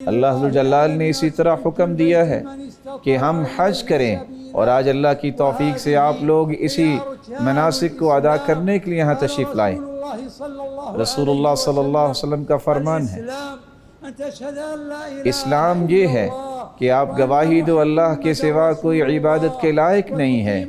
اللہ ذو الجلال نے اسی طرح حکم دیا ہے کہ ہم حج کریں، اور آج اللہ کی توفیق سے آپ لوگ اسی مناسک کو ادا کرنے کے لیے یہاں تشریف لائے۔ رسول اللہ صلی اللہ علیہ وسلم کا فرمان ہے، اسلام یہ ہے کہ آپ گواہی دو اللہ کے سوا کوئی عبادت کے لائق نہیں ہے،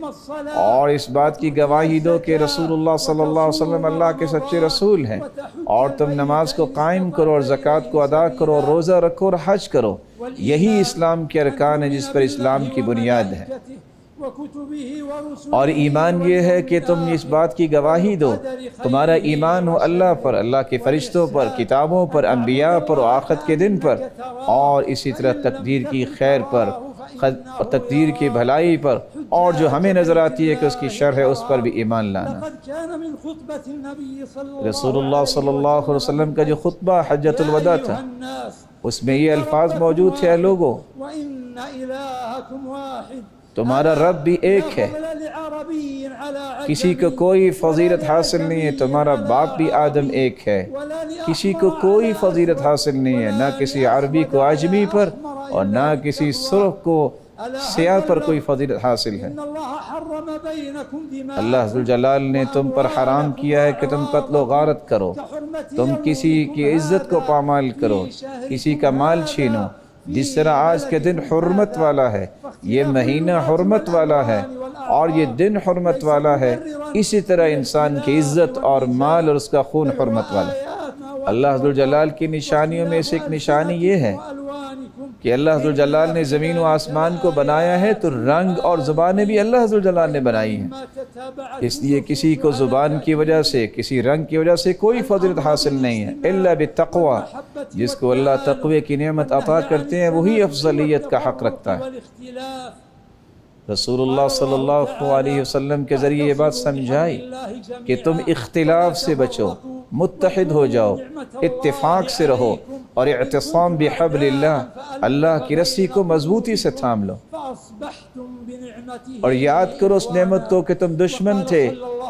اور اس بات کی گواہی دو کہ رسول اللہ صلی اللہ علیہ وسلم اللہ کے سچے رسول ہیں، اور تم نماز کو قائم کرو اور زکوٰۃ کو ادا کرو اور روزہ رکھو اور حج کرو۔ یہی اسلام کے ارکان ہیں جس پر اسلام کی بنیاد ہے۔ اور ایمان یہ ہے کہ تم اس بات کی گواہی دو، تمہارا ایمان ہو اللہ پر، اللہ کے فرشتوں پر، کتابوں پر، انبیاء پر، اور آخرت کے دن پر، اور اسی طرح تقدیر کی خیر پر، تقدیر کی بھلائی پر، اور جو ہمیں نظر آتی ہے کہ اس کی شر ہے اس پر بھی ایمان لانا۔ رسول اللہ صلی اللہ علیہ وسلم کا جو خطبہ حجۃ الوداع تھا، اس میں یہ الفاظ موجود تھے، اے لوگو، تمہارا رب بھی ایک ہے، کسی کو کوئی فضیلت حاصل نہیں ہے، تمہارا باپ بھی آدم ایک ہے، کسی کو کوئی فضیلت حاصل نہیں ہے، نہ کسی عربی کو عجمی پر اور نہ کسی سرخ کو سیاہ پر کوئی فضیلت حاصل ہے۔ اللہ ذو الجلال نے تم پر حرام کیا ہے کہ تم قتل و غارت کرو، تم کسی کی عزت کو پامال کرو، کسی کا مال چھینو۔ جس طرح آج کے دن حرمت والا ہے، یہ مہینہ حرمت والا ہے، اور یہ دن حرمت والا ہے، اسی طرح انسان کی عزت اور مال اور اس کا خون حرمت والا ہے۔ اللہ ذو الجلال کی نشانیوں میں سے ایک نشانی یہ ہے کہ اللہ ذو الجلال نے زمین و آسمان کو بنایا ہے تو رنگ اور زبانیں بھی اللہ ذو الجلال نے بنائی ہیں، اس لیے کسی کو زبان کی وجہ سے، کسی رنگ کی وجہ سے کوئی فضیلت حاصل نہیں ہے الا بالتقوی۔ جس کو اللہ تقوی کی نعمت عطا کرتے ہیں وہی افضلیت کا حق رکھتا ہے۔ رسول اللہ صلی اللہ علیہ وسلم کے ذریعے یہ بات سمجھائی کہ تم اختلاف سے بچو، متحد ہو جاؤ، اتفاق سے رہو، اور اعتصام بحبل اللہ، اللہ کی رسی کو مضبوطی سے تھام لو، اور یاد کرو اس نعمت کو کہ تم دشمن تھے،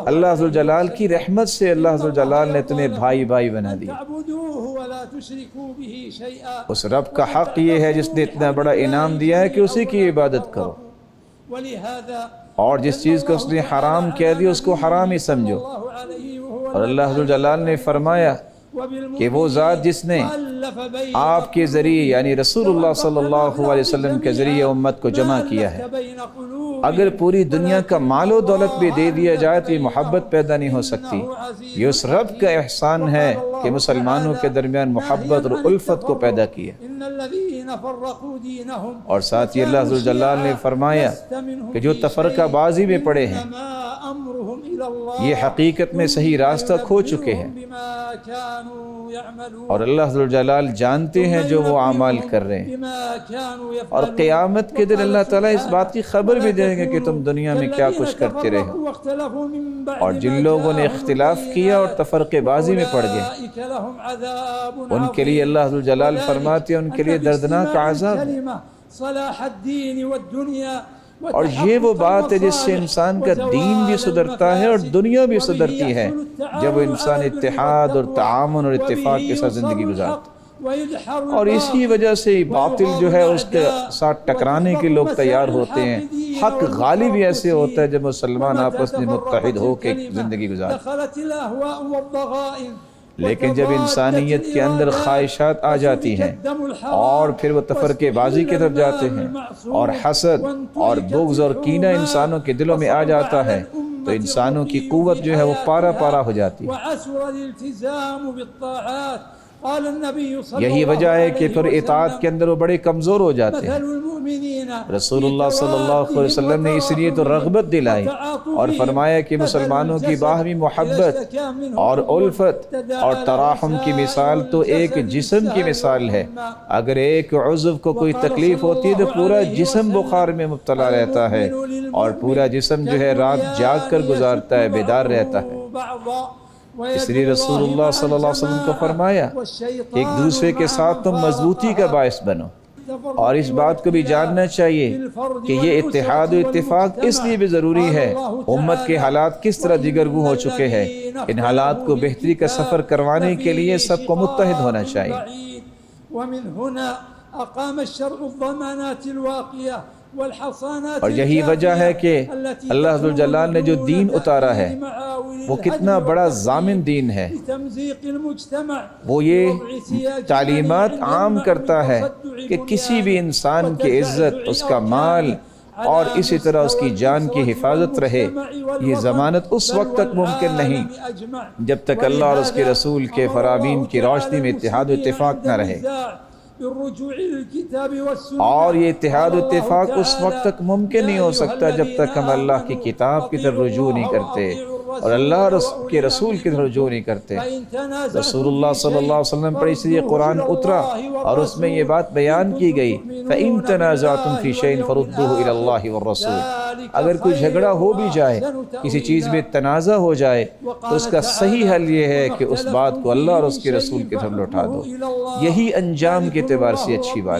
اللہ ذو الجلال کی رحمت سے اللہ ذو الجلال نے تمہیں بھائی بھائی بنا دیا۔ اس رب کا حق یہ ہے جس نے اتنا بڑا انعام دیا ہے کہ اسی کی عبادت کرو، اور جس چیز کو اس نے حرام کہہ دیا اس کو حرام ہی سمجھو۔ اور اللہ ذو الجلال نے فرمایا کہ وہ ذات جس نے آپ کے ذریعے یعنی رسول اللہ صلی اللہ علیہ وسلم کے ذریعے امت کو جمع کیا ہے، اگر پوری دنیا کا مال و دولت بھی دے دیا جائے تو یہ محبت پیدا نہیں ہو سکتی۔ یہ اس رب کا احسان ہے کہ مسلمانوں کے درمیان محبت اور الفت کو پیدا کیا۔ اور ساتھ ہی اللہ ذو الجلال نے فرمایا کہ جو تفرقہ بازی میں پڑے ہیں یہ حقیقت میں صحیح راستہ کھو چکے ہیں، اور اللہ ذو الجلال جانتے ہیں جو وہ اعمال کر رہے ہیں، اور قیامت کے دن اللہ تعالیٰ اس بات کی خبر بھی دیں گے کہ تم دنیا میں کیا کچھ کرتے رہے، اور جن لوگوں نے اختلاف کیا اور تفرقے بازی میں پڑ گئے ان کے لیے اللہ ذو الجلال فرماتے ہیں ان کے لیے دردناک عذاب ہے۔ اور یہ وہ بات ہے جس سے انسان کا دین بھی سدھرتا ہے اور دنیا بھی سدھرتی ہے، جب وہ انسان اتحاد اور تعاون اور اتفاق کے ساتھ زندگی گزارتا ہے۔ اور اسی وجہ سے باطل جو ہے اس کے ساتھ ٹکرانے کے لوگ تیار ہوتے ہیں، حق غالب ہی ایسے ہوتا ہے جب مسلمان آپس میں متحد ہو کے زندگی گزارتے ہیں۔ لیکن جب انسانیت کے اندر خواہشات آ جاتی ہیں اور پھر وہ تفرقے بازی کی طرف جاتے ہیں، اور حسد اور بغض اور کینہ انسانوں کے دلوں میں آ جاتا ہے تو انسانوں کی قوت جو ہے وہ پارا پارا ہو جاتی ہے۔ یہی وجہ ہے کہ پھر اطاعت کے اندر وہ بڑے کمزور ہو جاتے ہیں۔ رسول اللہ صلی اللہ علیہ وسلم نے اس لیے تو رغبت دلائی اور فرمایا کہ مسلمانوں کی باہمی محبت اور الفت اور تراحم کی مثال تو ایک جسم کی مثال ہے، اگر ایک عضو کو کوئی تکلیف ہوتی ہے تو پورا جسم بخار میں مبتلا رہتا ہے، اور پورا جسم جو ہے رات جاگ کر گزارتا ہے، بیدار رہتا ہے۔ اس لیے رسول اللہ صلی اللہ علیہ وسلم کو فرمایا کہ ایک دوسرے کے ساتھ تم مضبوطی کا باعث بنو، اور اس بات کو بھی جاننا چاہیے کہ یہ اتحاد و اتفاق اس لیے بھی ضروری ہے، امت کے حالات کس طرح دیگرگوں ہو چکے ہیں، ان حالات کو بہتری کا سفر کروانے کے لیے سب کو متحد ہونا چاہیے۔ ومن هنا أقام الشرع الضمانات الواقية والحصانات اور یہی وجہ ہے کہ اللہ ذو الجلال نے جو دین اتارا ہے وہ کتنا بڑا ضامن دین ہے. وہ یہ تعلیمات عام کرتا ہے کہ کسی بھی انسان کی عزت، اس کا مال اور اسی طرح اس کی جان کی حفاظت رہے. یہ ضمانت اس وقت تک ممکن نہیں جب تک اللہ اور اس کے رسول کے فرامین کی روشنی میں اتحاد و اتفاق نہ رہے. اور یہ اتحاد و اتفاق اس وقت تک ممکن نہیں ہو سکتا جب تک ہم اللہ کی کتاب کی طرف رجوع نہیں کرتے اور اللہ کے رسول کی طرف رجوع نہیں کرتے. رسول اللہ صلی اللہ علیہ وسلم پر اس لیے قرآن اترا اور اس میں یہ بات بیان کی گئی فَإِن تَنَازَعْتُمْ فِي شَيْءٍ فَرُدُّوهُ إِلَى اللَّهِ وَالرَّسُولِ. اگر کوئی جھگڑا ہو بھی جائے، کسی چیز میں تنازع ہو جائے، تو اس کا صحیح حل یہ ہے کہ اس بات کو اللہ اور اس کے رسول کی طرف لوٹا دو. یہی انجام کے اعتبار سے اچھی بات ہے.